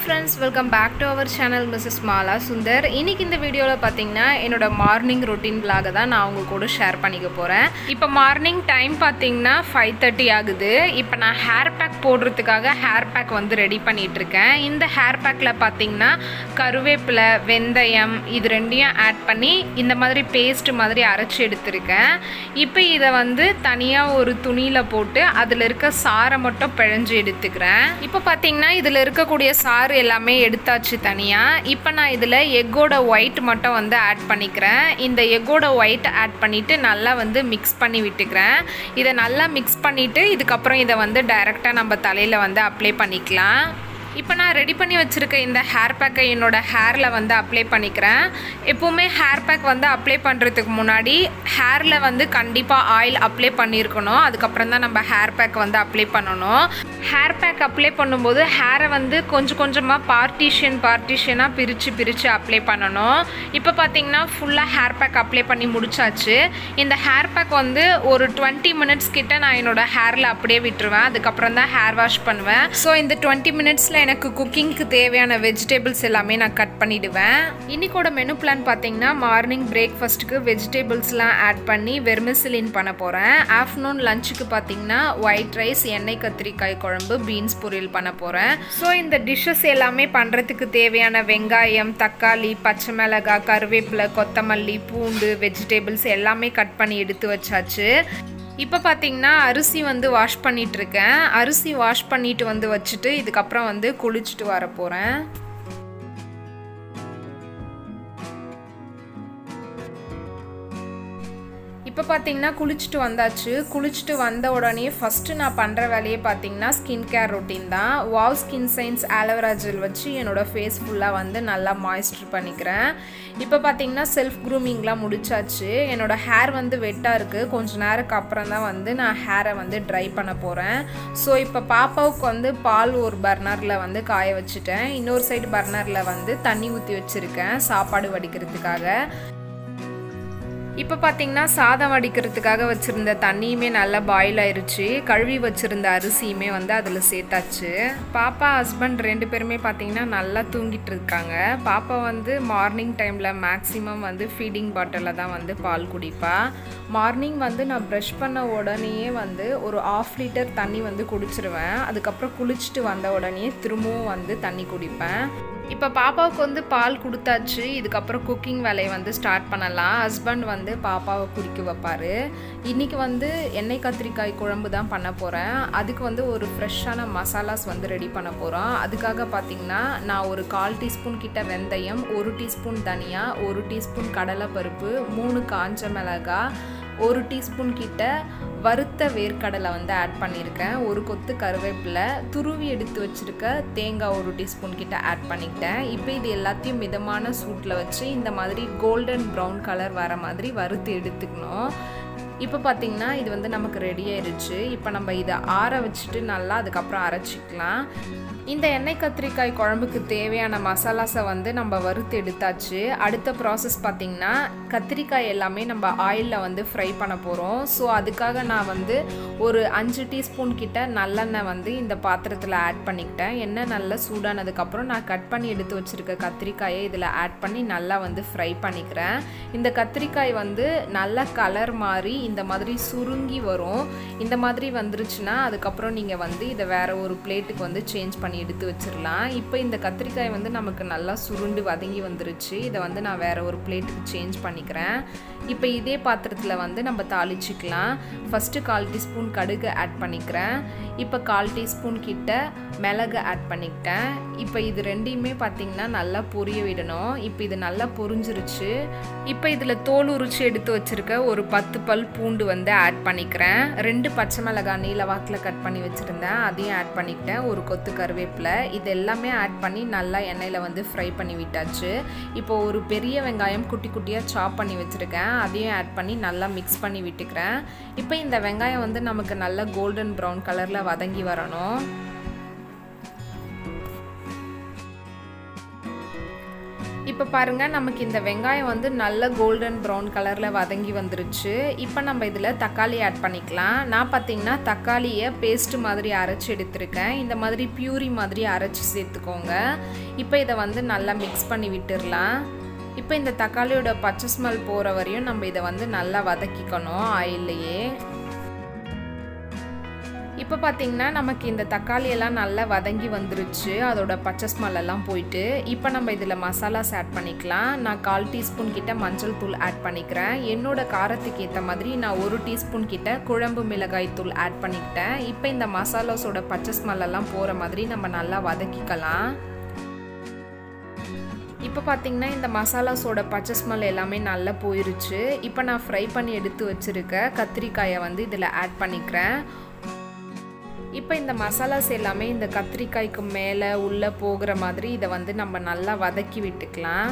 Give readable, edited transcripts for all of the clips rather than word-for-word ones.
friends, welcome back to our channel MRS.MALASUNDAR. இன்னைக்கு இந்த வீடியோல பாத்தீங்கன்னா என்னோட மார்னிங் ரொட்டீன் vlog தான் நான் உங்க கூட ஷேர் பண்ணிக்க போறேன். இப்போ மார்னிங் டைம் பாத்தீங்கன்னா 5:30 ஆகுது. இப்போ நான் ஹேர் பேக் போடுறதுக்காக ஹேர் பேக் வந்து ரெடி பண்ணிட்டு இருக்கேன். இந்த ஹேர் பேக்ல பாத்தீங்கன்னா கருவேப்பிலை, வெந்தயம் இது ரெண்டையும் ஆட் பண்ணி இந்த மாதிரி பேஸ்ட் மாதிரி அரைச்சு எடுத்துருக்கேன். இப்போ இதை வந்து தனியா ஒரு துணியில போட்டு அதுல இருக்க சாறை மட்டும் பிழிஞ்சு எடுத்துக்கிறேன். இப்போ பாத்தீங்கன்னா இதுல இருக்கக்கூடிய சாறு எல்லாமே எடுத்தாச்சு தனியா. இப்போ நான் இதில் எக்கோட ஒயிட் மட்டும் வந்து ஆட் பண்ணிக்கிறேன். இந்த எக்கோட ஒயிட் ஆட் பண்ணிவிட்டு நல்லா வந்து மிக்ஸ் பண்ணி விட்டுக்கிறேன். இதை நல்லா மிக்ஸ் பண்ணிவிட்டு இதுக்கப்புறம் இதை வந்து டைரெக்டாக நம்ம தலையில் வந்து அப்ளை பண்ணிக்கலாம். இப்போ நான் ரெடி பண்ணி வச்சுருக்க இந்த ஹேர் பேக்கை என்னோடய ஹேரில் வந்து அப்ளை பண்ணிக்கிறேன். எப்போவுமே ஹேர் பேக் வந்து அப்ளை பண்ணுறதுக்கு முன்னாடி ஹேரில் வந்து கண்டிப்பாக ஆயில் அப்ளை பண்ணியிருக்கணும். அதுக்கப்புறம் தான் நம்ம ஹேர் பேக் வந்து அப்ளை பண்ணணும். ஹேர் பேக் அப்ளை பண்ணும்போது ஹேரை வந்து கொஞ்சம் கொஞ்சமாக பார்ட்டிஷனாக பிரித்து அப்ளை பண்ணணும். இப்போ பார்த்தீங்கன்னா ஃபுல்லாக ஹேர் பேக் அப்ளை பண்ணி முடிச்சாச்சு. இந்த ஹேர் பேக் வந்து ஒரு 20 மினிட்ஸ் கிட்ட நான் என்னோடய ஹேரில் அப்படியே விட்டுருவேன். அதுக்கப்புறம் தான் ஹேர் வாஷ் பண்ணுவேன். ஸோ இந்த 20 மினிட்ஸில் எனக்கு குக்கிங்க்கு தேவையான வெஜிடபிள்ஸ் எல்லாமே நான் கட் பண்ணிடுவேன். இன்னைக்கோட மெனு பிளான் பார்த்தீங்கன்னா மார்னிங் பிரேக்ஃபாஸ்ட்டுக்கு வெஜிடபிள்ஸ்லாம் ஆட் பண்ணி வெர்மிசலின் பண்ண போகிறேன். ஆஃப்டர்நூன் லஞ்சுக்கு பார்த்தீங்கன்னா ஒயிட் ரைஸ், எண்ணெய் கத்திரிக்காய் குழம்பு, பீன்ஸ் பொரியல் பண்ண போகிறேன். ஸோ இந்த டிஷ்ஷஸ் எல்லாமே பண்ணுறதுக்கு தேவையான வெங்காயம், தக்காளி, பச்சை மிளகாய், கருவேப்பிலை, கொத்தமல்லி, பூண்டு, வெஜிடபிள்ஸ் எல்லாமே கட் பண்ணி எடுத்து வச்சாச்சு. இப்போ பார்த்தீங்கன்னா அரிசி வந்து வாஷ் பண்ணிகிட்ருக்கேன். அரிசி வாஷ் பண்ணிட்டு வந்து வச்சுட்டு இதுக்கப்புறம் வந்து குளிச்சுட்டு வர போகிறேன். இப்போ பார்த்தீங்கன்னா குளிச்சுட்டு வந்தாச்சு. குளிச்சுட்டு வந்த உடனே ஃபஸ்ட்டு நான் பண்ணுற வேலையே பார்த்தீங்கன்னா ஸ்கின் கேர் ரொட்டீன் தான். Wow skin science aloe vera gel வச்சு என்னோடய ஃபேஸ் ஃபுல்லாக வந்து நல்லா மாய்ஸ்டர் பண்ணிக்கிறேன். இப்போ பார்த்தீங்கன்னா செல்ஃப் க்ரூமிங்லாம் முடிச்சாச்சு. என்னோடய ஹேர் வந்து வெட்டாக இருக்குது. கொஞ்சம் நேரத்துக்கு அப்புறம் தான் வந்து நான் ஹேரை வந்து ட்ரை பண்ண போகிறேன். ஸோ இப்போ பாப்பாவுக்கு வந்து பால் ஒரு பர்னரில் வந்து காய வச்சுட்டேன். இன்னொரு சைடு பர்னரில் வந்து தண்ணி ஊற்றி வச்சுருக்கேன் சாப்பாடு வடிக்கிறதுக்காக. இப்போ பார்த்தீங்கன்னா சாதம் வடிக்கிறதுக்காக வச்சுருந்த தண்ணியுமே நல்லா பாயில் ஆயிடுச்சு. கழுவி வச்சுருந்த அரிசியுமே வந்து அதில் சேர்த்தாச்சு. பாப்பா ஹஸ்பண்ட் 2 பேருமே பார்த்தீங்கன்னா நல்லா தூங்கிட்டு இருக்காங்க. பாப்பா வந்து மார்னிங் டைமில் மேக்ஸிமம் வந்து ஃபீடிங் பாட்டிலில் தான் வந்து பால் குடிப்பா. மார்னிங் வந்து நான் ப்ரஷ் பண்ண உடனேயே வந்து ஒரு 1/2 லிட்டர் தண்ணி வந்து குடிச்சிருவேன். அதுக்கப்புறம் குளிச்சுட்டு வந்த உடனே திரும்பவும் வந்து தண்ணி குடிப்பேன். இப்போ பாப்பாவுக்கு வந்து பால் கொடுத்தாச்சு. இதுக்கப்புறம் குக்கிங் வேலையை வந்து ஸ்டார்ட் பண்ணலாம். ஹஸ்பண்ட் வந்து பாப்பாவை குடிக்க வைப்பார். இன்றைக்கி வந்து எண்ணெய் கத்திரிக்காய் குழம்பு தான் பண்ண போகிறேன். அதுக்கு வந்து ஒரு ஃப்ரெஷ்ஷான மசாலாஸ் வந்து ரெடி பண்ண போகிறோம். அதுக்காக பார்த்திங்கன்னா நான் ஒரு 1/4 டீஸ்பூன் கிட்ட வெந்தயம், 1 டீஸ்பூன் தனியா, 1 டீஸ்பூன் கடலைப்பருப்பு, 3 காஞ்ச மிளகாய், 1 டீஸ்பூன் கிட்ட வறுத்த வேர்க்கடலை வந்து ஆட் பண்ணியிருக்கேன். 1 கொத்து கருவேப்பிலை, துருவி எடுத்து வச்சுருக்க தேங்காய் 1 டீஸ்பூன் கிட்ட ஆட் பண்ணிக்கிட்டேன். இப்போ இது எல்லாத்தையும் மிதமான சூட்டில் வச்சு இந்த மாதிரி கோல்டன் ப்ரௌன் கலர் வர மாதிரி வறுத்து எடுத்துக்கணும். இப்போ பார்த்திங்கன்னா இது வந்து நமக்கு ரெடி ஆயிடுச்சு. இப்போ நம்ம இதை ஆற வச்சுட்டு நல்லா அதுக்கப்புறம் அரைச்சிக்கலாம். இந்த எண்ணெய் கத்திரிக்காய் குழம்புக்கு தேவையான மசாலாஸை வந்து நம்ம வறுத்து எடுத்தாச்சு. அடுத்த ப்ராசஸ் பார்த்திங்கன்னா கத்திரிக்காய் எல்லாமே நம்ம ஆயிலில் வந்து ஃப்ரை பண்ண போகிறோம். ஸோ அதுக்காக நான் வந்து ஒரு 5 டீஸ்பூன் கிட்ட நல்லெண்ணெய் வந்து இந்த பாத்திரத்தில் ஆட் பண்ணிக்கிட்டேன். எண்ணெய் நல்லா சூடானதுக்கப்புறம் நான் கட் பண்ணி எடுத்து வச்சுருக்க கத்திரிக்காயை இதில் ஆட் பண்ணி நல்லா வந்து ஃப்ரை பண்ணிக்கிறேன். இந்த கத்திரிக்காய் வந்து நல்லா கலர் மாறி இந்த மாதிரி சுருங்கி வரும். இந்த மாதிரி வந்துருச்சுன்னா அதுக்கப்புறம் நீங்கள் வந்து இதை வேறு ஒரு பிளேட்டுக்கு வந்து சேஞ்ச் பண்ணி எடுத்து வச்சிடலாம். இப்போ இந்த கத்திரிக்காய் வந்து நமக்கு நல்லா சுருண்டு வதங்கி வந்துருச்சு. இதை வந்து நான் வேற ஒரு பிளேட்டுக்கு சேஞ்ச் பண்ணிக்கிறேன். இப்போ இதே பாத்திரத்தில் வந்து நம்ம தாளிச்சிக்கலாம். ஃபஸ்ட்டு 1/4 டீஸ்பூன் கடுகு ஆட் பண்ணிக்கிறேன். இப்போ 1/4 டீஸ்பூன் கிட்ட மிளகு ஆட் பண்ணிக்கிட்டேன். இப்போ இது ரெண்டையுமே பார்த்திங்கன்னா நல்லா பொரிய விடணும். இப்போ இது நல்லா பொரிஞ்சிருச்சு. இப்போ இதில் தோல் உரிச்சு எடுத்து வச்சுருக்க ஒரு 10 பல் பூண்டு வந்து ஆட் பண்ணிக்கிறேன். 2 பச்சை மிளகாய் நீல வாக்கில் கட் பண்ணி வச்சுருந்தேன், அதையும் ஆட் பண்ணிக்கிட்டேன். 1 கொத்து கருவேப்பிலை, இது எல்லாமே ஆட் பண்ணி நல்லா எண்ணெயில் வந்து ஃப்ரை பண்ணி விட்டாச்சு. இப்போ ஒரு பெரிய வெங்காயம் குட்டி குட்டியாக சாப் பண்ணி வச்சுருக்கேன், அதையும் ஆட் பண்ணி நல்லா மிக்ஸ் பண்ணி விட்டுக்கிறேன். இப்போ இந்த வெங்காயம் வந்து நமக்கு நல்லா கோல்டன் ப்ரௌன் கலரில் வதங்கி வரணும். இப்போ பாருங்கள் நமக்கு இந்த வெங்காயம் வந்து நல்ல கோல்டன் ப்ரௌன் கலரில் வதங்கி வந்துருச்சு. இப்போ நம்ம இதில் தக்காளி ஆட் பண்ணிக்கலாம். நான் பார்த்திங்கன்னா தக்காளியை பேஸ்ட்டு மாதிரி அரைச்சி எடுத்துருக்கேன். இந்த மாதிரி பியூரி மாதிரி அரைச்சி சேர்த்துக்கோங்க. இப்போ இதை வந்து நல்லா மிக்ஸ் பண்ணி விட்டுடலாம். இப்போ இந்த தக்காளியோட பச்சை ஸ்மெல் போகிற வரையும் நம்ம இதை வந்து நல்லா வதக்கிக்கணும் ஆயில்லையே. இப்போ பார்த்திங்கன்னா நமக்கு இந்த தக்காளியெல்லாம் நல்லா வதங்கி வந்துருச்சு. அதோட பச்சை ஸ்மெல்லாம் போயிட்டு இப்போ நம்ம இதில் மசாலாஸ் ஆட் பண்ணிக்கலாம். நான் 1/4 டீஸ்பூன் கிட்ட மஞ்சள் தூள் ஆட் பண்ணிக்கிறேன். என்னோட காரத்துக்கு ஏற்ற மாதிரி நான் 1 டீஸ்பூன் கிட்ட குழம்பு மிளகாய் தூள் ஆட் பண்ணிக்கிட்டேன். இப்போ இந்த மசாலாஸோட பச்சை ஸ்மெல்லாம் போகிற மாதிரி நம்ம நல்லா வதக்கிக்கலாம். இப்போ பார்த்திங்கன்னா இந்த மசாலாஸோட பச்சை ஸ்மெல் எல்லாமே நல்லா போயிருச்சு. இப்போ நான் ஃப்ரை பண்ணி எடுத்து வச்சுருக்க கத்திரிக்காயை வந்து இதில் ஆட் பண்ணிக்கிறேன். இப்போ இந்த மசாலாஸ் எல்லாமே இந்த கத்திரிக்காய்க்கு மேலே உள்ளே போகிற மாதிரி இதை வந்து நம்ம நல்லா வதக்கி விட்டுக்கலாம்.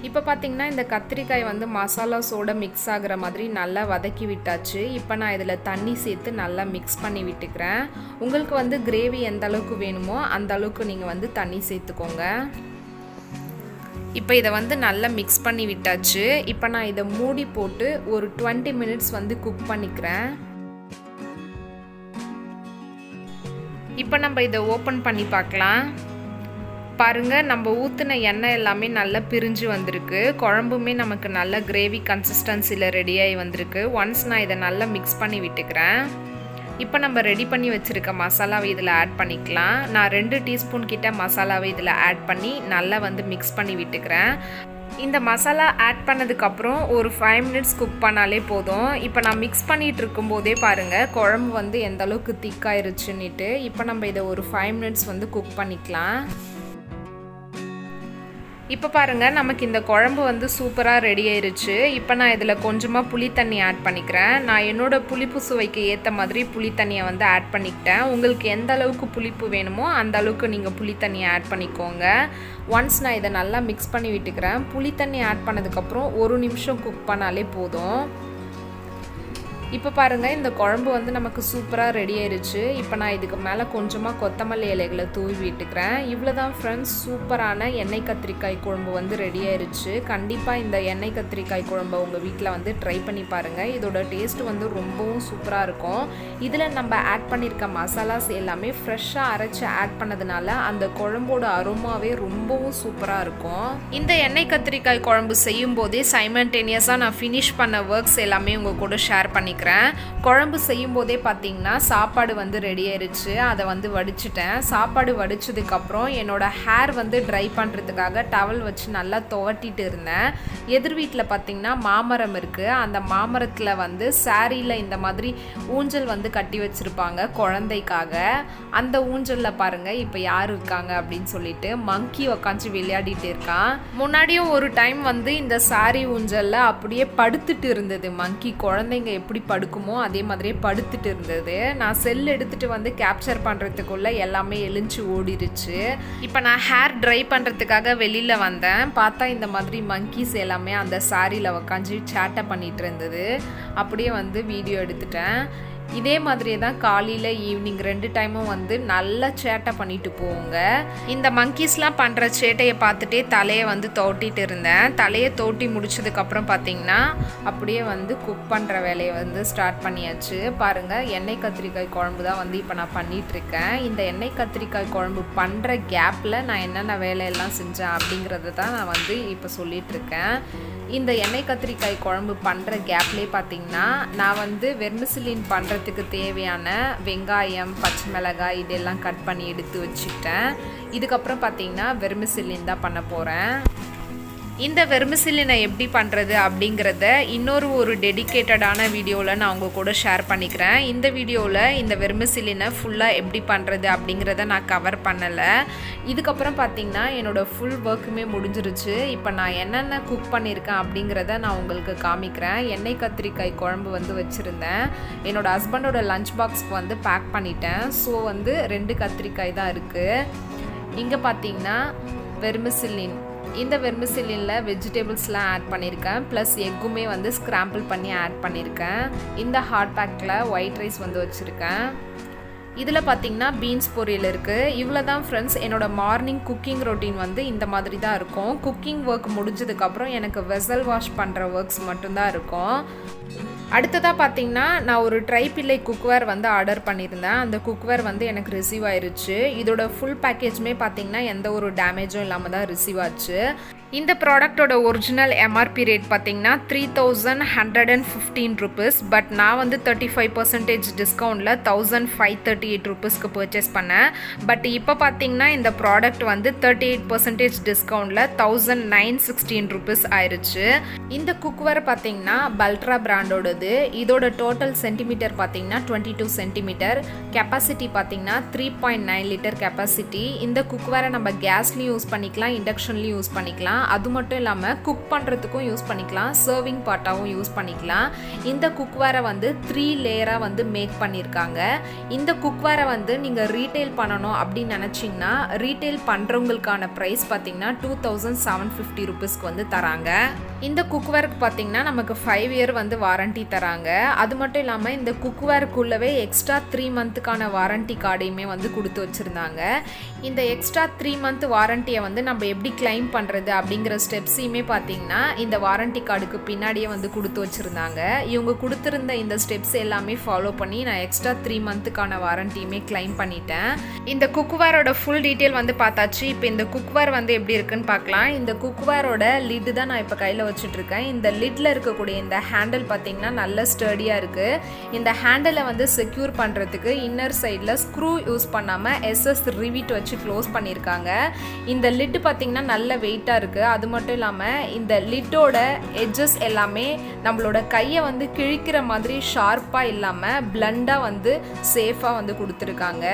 இப்போ பார்த்திங்கன்னா இந்த கத்திரிக்காய் வந்து மசாலாஸோட மிக்ஸ் ஆகிற மாதிரி நல்லா வதக்கி விட்டாச்சு. இப்போ நான் இதில் தண்ணி சேர்த்து நல்லா மிக்ஸ் பண்ணி விட்டுக்கிறேன். உங்களுக்கு வந்து கிரேவி எந்த அளவுக்கு வேணுமோ அந்த அளவுக்கு நீங்கள் வந்து தண்ணி சேர்த்துக்கோங்க. இப்போ இதை வந்து நல்லா மிக்ஸ் பண்ணி விட்டாச்சு. இப்போ நான் இதை மூடி போட்டு ஒரு 20 மினிட்ஸ் வந்து குக் பண்ணிக்கிறேன். இப்போ நம்ம இதை ஓப்பன் பண்ணி பார்க்கலாம். பாருங்கள் நம்ம ஊற்றின எண்ணெய் எல்லாமே நல்லா பிரிஞ்சு வந்திருக்கு. குழம்புமே நமக்கு நல்ல கிரேவி கன்சிஸ்டன்சியில் ரெடியாகி வந்திருக்கு. ஒன்ஸ் நான் இதை நல்லா மிக்ஸ் பண்ணி விட்டுக்கிறேன். இப்போ நம்ம ரெடி பண்ணி வச்சுருக்க மசாலாவை இதில் ஆட் பண்ணிக்கலாம். நான் 2 டீஸ்பூன் கிட்ட மசாலாவை இதில் ஆட் பண்ணி நல்லா வந்து மிக்ஸ் பண்ணி விட்டுக்கிறேன். இந்த மசாலா ஆட் பண்ணதுக்கப்புறம் ஒரு 5 மினிட்ஸ் குக் பண்ணாலே போதும். இப்போ நான் மிக்ஸ் பண்ணிகிட்டு இருக்கும்போதே பாருங்கள் குழம்பு வந்து எந்த அளவுக்கு திக்காயிருச்சுன்னுட்டு. இப்போ நம்ம இதை ஒரு 5 மினிட்ஸ் வந்து குக் பண்ணிக்கலாம். இப்போ பாருங்கள் நமக்கு இந்த குழம்பு வந்து சூப்பராக ரெடி ஆயிருச்சு. இப்போ நான் இதில் கொஞ்சமாக புளி தண்ணி ஆட் பண்ணிக்கிறேன். நான் என்னோடய புளிப்பு சுவைக்கு ஏற்ற மாதிரி புளி தண்ணியை வந்து ஆட் பண்ணிக்கிட்டேன். உங்களுக்கு எந்த அளவுக்கு புளிப்பு வேணுமோ அந்த அளவுக்கு நீங்கள் புளி தண்ணியை ஆட் பண்ணிக்கோங்க. ஒன்ஸ் நான் இதை நல்லா மிக்ஸ் பண்ணி விட்டுக்கிறேன். புளி தண்ணி ஆட் பண்ணதுக்கப்புறம் 1 நிமிஷம் குக் பண்ணாலே போதும். இப்போ பாருங்கள் இந்த குழம்பு வந்து நமக்கு சூப்பராக ரெடி ஆயிருச்சு. இப்போ நான் இதுக்கு மேலே கொஞ்சமாக கொத்தமல்லி இலைகளை தூவி விட்டுக்கிறேன். இவ்வளோ தான் ஃப்ரெண்ட்ஸ், சூப்பரான எண்ணெய் கத்திரிக்காய் குழம்பு வந்து ரெடி ஆயிருச்சு. கண்டிப்பாக இந்த எண்ணெய் கத்திரிக்காய் குழம்பை உங்கள் வீட்டில் வந்து ட்ரை பண்ணி பாருங்கள். இதோட டேஸ்ட் வந்து ரொம்பவும் சூப்பராக இருக்கும். இதில் நம்ம ஆட் பண்ணியிருக்க மசாலாஸ் எல்லாமே ஃப்ரெஷ்ஷாக அரைச்சி ஆட் பண்ணதுனால அந்த குழம்போட அரோமாவே ரொம்பவும் சூப்பராக இருக்கும். இந்த எண்ணெய் கத்திரிக்காய் குழம்பு செய்யும் போதே சைமல்டேனியஸாக நான் ஃபினிஷ் பண்ண ஒர்க்ஸ் எல்லாமே உங்கள் கூட ஷேர் பண்ணிக்கிறேன். குழம்பு செய்யும் போதே பார்த்தீங்கன்னா சாப்பாடு வந்து ரெடி ஆயிருச்சு. அதை வந்து வடிச்சிட்டேன். சாப்பாடு வடிச்சதுக்கப்புறம் என்னோட ஹேர் வந்து ட்ரை பண்ணுறதுக்காக டவல் வச்சு நல்லா துவட்டிட்டு இருந்தேன். எதிர் வீட்டில் பார்த்தீங்கன்னா மாமரம் இருக்குது. அந்த மாமரத்தில் வந்து சாரியில் இந்த மாதிரி ஊஞ்சல் வந்து கட்டி வச்சுருப்பாங்க குழந்தைக்காக. அந்த ஊஞ்சலில் பாருங்கள் இப்போ யார் இருக்காங்க அப்படின்னு சொல்லிட்டு மங்கி உக்காந்து விளையாடிட்டு இருக்கான். முன்னாடியும் ஒரு டைம் வந்து இந்த சாரி ஊஞ்சலில் அப்படியே படுத்துட்டு இருந்தது மங்கி. குழந்தைங்க எப்படி படுக்குமோ அதே மாதிரியே படுத்துட்டு இருந்தது. நான் செல் எடுத்துகிட்டு வந்து கேப்சர் பண்ணுறதுக்குள்ளே எல்லாமே எழுந்து ஓடிடுச்சு. இப்போ நான் ஹேர் ட்ரை பண்ணுறதுக்காக வெளியில் வந்தேன். பார்த்தா இந்த மாதிரி மங்கீஸ் எல்லாமே அந்த சாரியில் உக்காந்து சேட்டை பண்ணிகிட்டு இருந்தது. அப்படியே வந்து வீடியோ எடுத்துட்டேன். இதே மாதிரியே தான் காலையில் ஈவினிங் 2 டைமும் வந்து நல்லா சேட்டை பண்ணிட்டு போவோங்க. இந்த மங்கீஸ்லாம் பண்ணுற சேட்டையை பார்த்துட்டே தலையை வந்து தோட்டிட்டு இருந்தேன். தலையை தோட்டி முடிச்சதுக்கப்புறம் பார்த்திங்கன்னா அப்படியே வந்து குக் பண்ணுற வேலையை வந்து ஸ்டார்ட் பண்ணியாச்சு. பாருங்கள் எண்ணெய் கத்திரிக்காய் குழம்பு தான் வந்து இப்போ நான் பண்ணிகிட்ருக்கேன். இந்த எண்ணெய் கத்திரிக்காய் குழம்பு பண்ணுற கேப்பில் நான் என்னென்ன வேலையெல்லாம் செஞ்சேன் அப்படிங்கிறத தான் நான் வந்து இப்போ சொல்லிகிட்ருக்கேன். இந்த எண்ணெய் கத்திரிக்காய் குழம்பு பண்ணுற கேப்லேயே பார்த்திங்கன்னா நான் வந்து வெர்மிசிலின் பண்ணுறதுக்கு தேவையான வெங்காயம், பச்சை மிளகாய் இதெல்லாம் கட் பண்ணி எடுத்து வச்சுக்கிட்டேன். இதுக்கப்புறம் பார்த்திங்கன்னா வெர்மிசிலின் தான் பண்ண போகிறேன். இந்த வெர்மிசிலினை எப்படி பண்ணுறது அப்படிங்கிறத ஒரு டெடிக்கேட்டடான வீடியோவில் நான் உங்கள் கூட ஷேர் பண்ணிக்கிறேன். இந்த வீடியோவில் இந்த வெர்மிசிலினை ஃபுல்லாக எப்படி பண்ணுறது அப்படிங்கிறத நான் கவர் பண்ணலை. இதுக்கப்புறம் பார்த்திங்கன்னா என்னோடய ஃபுல் ஒர்க்குமே முடிஞ்சிருச்சு. இப்போ நான் என்னென்ன குக் பண்ணியிருக்கேன் அப்படிங்கிறத நான் உங்களுக்கு காமிக்கிறேன். எண்ணெய் கத்திரிக்காய் குழம்பு வந்து வச்சுருந்தேன். என்னோடய ஹஸ்பண்டோட லஞ்ச் பாக்ஸ்க்கு வந்து பேக் பண்ணிட்டேன். ஸோ வந்து 2 கத்திரிக்காய் தான் இருக்குது. இங்கே பார்த்திங்கன்னா வெர்மிசிலின், இந்த வெர்மிசிலினில் வெஜிடபிள்ஸ்லாம் ஆட் பண்ணியிருக்கேன். ப்ளஸ் எக்குமே வந்து ஸ்க்ராம்பிள் பண்ணி ஆட் பண்ணியிருக்கேன். இந்த ஹாட் பேக்கில் ஒயிட் ரைஸ் வந்து வச்சுருக்கேன். இதில் பார்த்தீங்கன்னா பீன்ஸ் பொரியல் இருக்குது. இவ்வளோ தான் ஃப்ரெண்ட்ஸ் என்னோட மார்னிங் குக்கிங் ரொட்டீன் வந்து இந்த மாதிரி தான் இருக்கும். குக்கிங் ஒர்க் முடிஞ்சதுக்கப்புறம் எனக்கு வெசல் வாஷ் பண்ணுற ஒர்க்ஸ் மட்டும்தான் இருக்கும். அடுத்ததாக பார்த்தீங்கன்னா நான் ஒரு ட்ரைபிள்ளை குக்வேர் வந்து ஆர்டர் பண்ணியிருந்தேன். அந்த குக்வேர் வந்து எனக்கு ரிசீவ் ஆயிருச்சு. இதோட ஃபுல் பேக்கேஜுமே பார்த்தீங்கன்னா எந்த ஒரு டேமேஜும் இல்லாமல் தான் ரிசீவ் ஆச்சு. இந்த ப்ராடக்டோட ஒரிஜினல் எம்ஆர்பி ரேட் பார்த்தீங்கன்னா 3115 ருபீஸ். பட் நான் வந்து 35% டிஸ்கவுண்டில் 1538 ருபீஸ்க்கு பர்ச்சேஸ் பண்ணேன். பட் இப்போ பார்த்தீங்கன்னா இந்த ப்ராடக்ட் வந்து 38% டிஸ்கவுண்டில் 1916 ருபீஸ் ஆயிடுச்சு. இந்த குக்வேர் பார்த்தீங்கன்னா பல்ட்ரா பிராண்டோடது. இதோட டோட்டல் சென்டிமீட்டர் பார்த்தீங்கன்னா 22 சென்டிமீட்டர். கெப்பாசிட்டி பார்த்தீங்கன்னா 3.9 லிட்டர் கெப்பாசிட்டி. இந்த குக்வேரை நம்ம கேஸ்லையும் யூஸ் பண்ணிக்கலாம், இண்டக்ஷன்லையும் யூஸ் பண்ணிக்கலாம். அது மட்டும் இல்லாமல் குக் பண்ணுறதுக்கும் யூஸ் பண்ணிக்கலாம், சர்விங் பாட்டாகவும் யூஸ் பண்ணிக்கலாம். இந்த குக்வேரை வந்து 3 லேயராக வந்து மேக் பண்ணியிருக்காங்க. இந்த குக்வேரை வந்து நீங்கள் ரீட்டைல் பண்ணணும் அப்படின்னு நினச்சிங்கன்னா ரீட்டைல் பண்ணுறவங்களுக்கான ப்ரைஸ் பார்த்தீங்கன்னா 2750 ருபீஸ்க்கு வந்து தராங்க. இந்த குக்வேருக்கு பார்த்தீங்கன்னா நமக்கு 5 இயர் வந்து வாரண்டி தராங்க. அது மட்டும் இல்லாமல் இந்த குக்வேருக்குள்ளவே எக்ஸ்ட்ரா 3 மந்த்துக்கான வாரண்டி கார்டையுமே வந்து கொடுத்து வச்சுருந்தாங்க. இந்த எக்ஸ்ட்ரா 3 மந்த் வாரண்டியை வந்து நம்ம எப்படி கிளைம் பண்ணுறது அப்படிங்கிற ஸ்டெப்ஸையுமே பார்த்தீங்கன்னா இந்த வாரண்டி கார்டுக்கு பின்னாடியே வந்து கொடுத்து வச்சுருந்தாங்க. இவங்க கொடுத்துருந்த இந்த ஸ்டெப்ஸ் எல்லாமே ஃபாலோ பண்ணி நான் எக்ஸ்ட்ரா 3 மந்த்துக்கான வாரண்டியுமே கிளைம் பண்ணிட்டேன். இந்த குக்வேரோட ஃபுல் டீட்டெயில் வந்து பார்த்தாச்சு. இப்போ இந்த குக்வேர் வந்து எப்படி இருக்குன்னு பார்க்கலாம். இந்த குக்வேரோட லிட்டு தான் நான் இப்போ கையில் வச்சுட்ருக்கேன். இந்த லிட்டில் இருக்கக்கூடிய இந்த ஹேண்டில் பார்த்தீங்கன்னா நல்ல ஸ்டடியாக இருக்குது. இந்த ஹேண்டிலை வந்து செக்யூர் பண்ணுறதுக்கு இன்னர் சைடில் ஸ்க்ரூ யூஸ் பண்ணாமல் எஸ்எஸ் ரிவிட் வச்சு க்ளோஸ் பண்ணியிருக்காங்க. இந்த லிட்டு பார்த்தீங்கன்னா நல்ல வெயிட்டாக இருக்குது. அது மட்டும் இல்லாமல் இந்த லிட்டோட எட்ஜஸ் எல்லாமே நம்மளோட கையை வந்து கிழிக்கிற மாதிரி ஷார்ப்பாக இல்லாமல் பிளண்டாக வந்து சேஃபாக வந்து கொடுத்துருக்காங்க.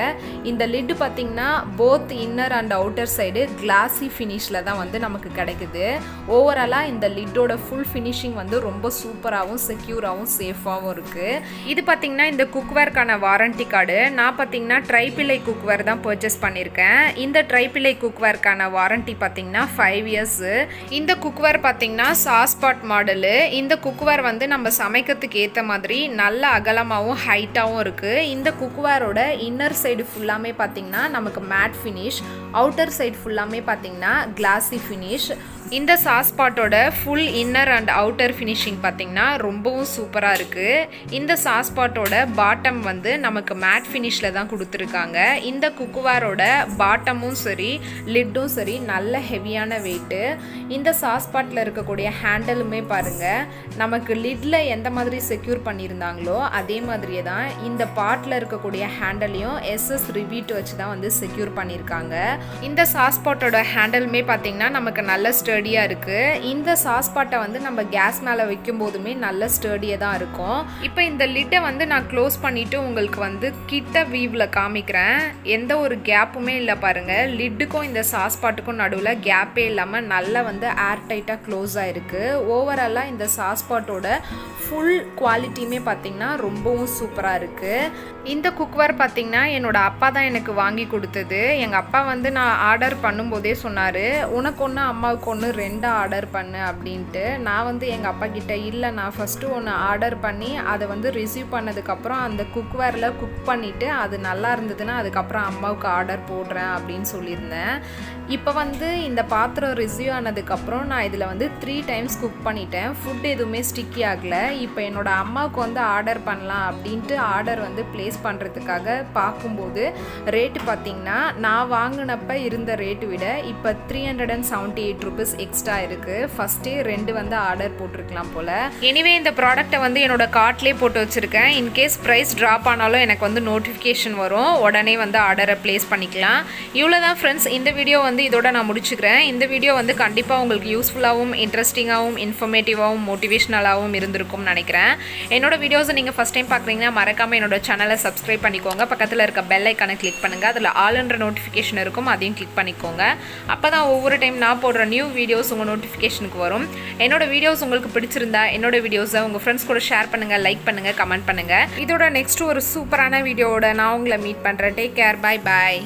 இந்த லிட்டு பார்த்தீங்கன்னா both inner and outer side glassy ஃபினிஷில் தான் வந்து நமக்கு கிடைக்குது. ஓவராலாக இந்த லிட்டோட ஃபுல் ஃபினிஷிங் வந்து ரொம்ப சூப்பராகவும் செக்யூராகவும் சேஃபாகவும் இருக்குது. இது பார்த்தீங்கன்னா இந்த குக்வேர்க்கான வாரண்டி கார்டு. நான் பார்த்தீங்கன்னா ட்ரைபிள்ளை குக்வேர் தான் பர்ச்சேஸ் பண்ணியிருக்கேன். இந்த ட்ரைபிள்ளை குக்வேர்க்கான வாரண்டி பார்த்தீங்கன்னா 5 இயர்ஸ். இந்த குக்வேர் பார்த்தீங்கன்னா சாஸ்பாட் மாடலு. இந்த குக்வேர் வந்து நம்ம சமைக்கிறதுக்கு ஏற்ற மாதிரி நல்ல அகலமாகவும் ஹைட்டாகவும் இருக்குது. இந்த குக்வேரோட இன்னர் சைடு ஃபுல்லாமே பார்த்தீங்கன்னா நமக்கு மேட் ஃபினிஷ், அவுட்டர் சைடு ஃபுல்லாமே பார்த்தீங்கன்னா கிளாஸி ஃபினிஷ். இந்த சாஸ்பாட்டோட full inner and outer finishing பார்த்தீங்கன்னா ரொம்பவும் சூப்பராக இருக்குது. இந்த சாஸ்பாட்டோட பாட்டம் வந்து நமக்கு மேட் ஃபினிஷில் தான் கொடுத்துருக்காங்க. இந்த குக்வேரோட பாட்டமும் சரி லிட்டும் சரி நல்ல ஹெவியான வெயிட்டு. இந்த சாஸ்பாட்டில் இருக்கக்கூடிய ஹேண்டலுமே பாருங்கள், நமக்கு லிட்டில் எந்த மாதிரி செக்யூர் பண்ணியிருந்தாங்களோ அதே மாதிரியே தான் இந்த பாட்டில் இருக்கக்கூடிய ஹேண்டலையும் எஸ்எஸ் ரிவீட் வச்சு தான் வந்து செக்யூர் பண்ணியிருக்காங்க. இந்த சாஸ்பாட்டோட ஹேண்டலுமே பார்த்தீங்கன்னா நமக்கு நல்ல ஸ்டடியாக இருக்குது. இந்த சாஸ்பாட்டை வந்து நம்ம கேஸ் மேலே வைக்கும் போதுமே நல்ல ஸ்டடியாக தான் இருக்கும். இப்போ இந்த லிட்டை வந்து நான் க்ளோஸ் பண்ணிவிட்டு உங்களுக்கு வந்து கிட்ட வியூவில் காமிக்கிறேன். எந்த ஒரு கேப்புமே இல்லை பாருங்கள். லிட்டுக்கும் இந்த சாஸ்பாட்டுக்கும் நடுவில் கேப்பே இல்லாமல் நல்லா வந்து ஏர் டைட்டாக க்ளோஸ் ஆகிருக்கு. ஓவராலாக இந்த சாஸ்பாட்டோட ஃபுல் குவாலிட்டியுமே பார்த்திங்கன்னா ரொம்பவும் சூப்பராக இருக்குது. இந்த குக்வேர் பார்த்திங்கன்னா என்னோடய அப்பா தான் எனக்கு வாங்கி கொடுத்தது. எங்கள் அப்பா வந்து நான் ஆர்டர் பண்ணும்போதே சொன்னார், உனக்கு ஒன்று அம்மாவுக்கு ஒன்று 2 ஆர்டர் பண்ணு அப்படின்ட்டு. நான் வந்து எங்கள் அப்பா கிட்ட இல்லை, நான் ஃபஸ்ட்டு ஒன்று ஆர்டர் பண்ணி அதை வந்து ரிசீவ் பண்ணதுக்கப்புறம் அந்த குக்வேரில் குக் பண்ணிவிட்டு அது நல்லா இருந்ததுன்னா அதுக்கப்புறம் அம்மாவுக்கு ஆர்டர் போடுறேன் அப்படின்னு சொல்லியிருந்தேன். இப்போ வந்து இந்த பாத்திரம் ரிசீவ் ஆனதுக்கப்புறம் நான் இதில் வந்து 3 டைம்ஸ் குக் பண்ணிட்டேன். ஃபுட் எதுவுமே ஸ்டிக்கி ஆகலை. இப்போ என்னோடய அம்மாவுக்கு வந்து ஆர்டர் பண்ணலாம் அப்படின்ட்டு ஆர்டர் வந்து ப்ளேஸ் பண்ணுறதுக்காக பார்க்கும்போது ரேட்டு பார்த்திங்கன்னா நான் வாங்கினப்ப இருந்த ரேட்டு விட இப்போ 378 ருபீஸ் எக்ஸ்ட்ரா இருக்குது. ஃபஸ்ட்டே 2 வந்து ஆர்டர் போட்டிருக்கலாம் போல். எனிவே இந்த ப்ராடக்ட்டை வந்து என்னோட கார்ட்லேயே போட்டு வச்சுருக்கேன். இன்கேஸ் ப்ரைஸ் ட்ராப் ஆனாலும் எனக்கு வந்து நோட்டிஃபிகேஷன் வரும், உடனே வந்து ஆர்டரை ப்ளேஸ் பண்ணிக்கலாம். இவ்வளோ தான் ஃப்ரெண்ட்ஸ், இந்த வீடியோ வந்து இதோட நான் முடிச்சுக்கிறேன். இந்த வீடியோ வந்து கண்டிப்பாக உங்களுக்கு யூஸ்ஃபுல்லாகவும் இன்ட்ரெஸ்டிங்காகவும் இன்ஃபர்மேட்டிவாகவும் மோட்டிவேஷனலாகவும் இருந்திருக்கும்னு நினைக்கிறேன். என்னோட வீடியோஸை நீங்கள் ஃபஸ்ட் டைம் பார்க்குறீங்கன்னா மறக்காமல் என்னோட சேனலை சப்ஸ்கிரைப் பண்ணிக்கோங்க. பக்கத்தில் இருக்க பெல் ஐக்கானை கிளிக் பண்ணுங்கள். அதில் ஆல்ன்ற நோட்டிஃபிகேஷன் இருக்கும், அதையும் கிளிக் பண்ணிக்கோங்க. அப்போ தான் ஒவ்வொரு டைம் நான் போடுற நியூ வீடியோஸ் உங்கள் நோட்டிஃபிகேஷனுக்கு வரும். என்னோட வீடியோஸ் உங்களுக்கு பிடிச்சிருந்தா என்னோட வீடியோஸை உங்கள் ஃப்ரெண்ட்ஸ் கூட ஷேர் பண்ணுங்கள், லைக் பண்ணுங்கள், கமெண்ட் பண்ணுங்கள். இதோட நெக்ஸ்ட் ஒரு சூப்பரான வீடியோவோட நான் உங்களை மீட் பண்ணுறேன். Take care, bye bye.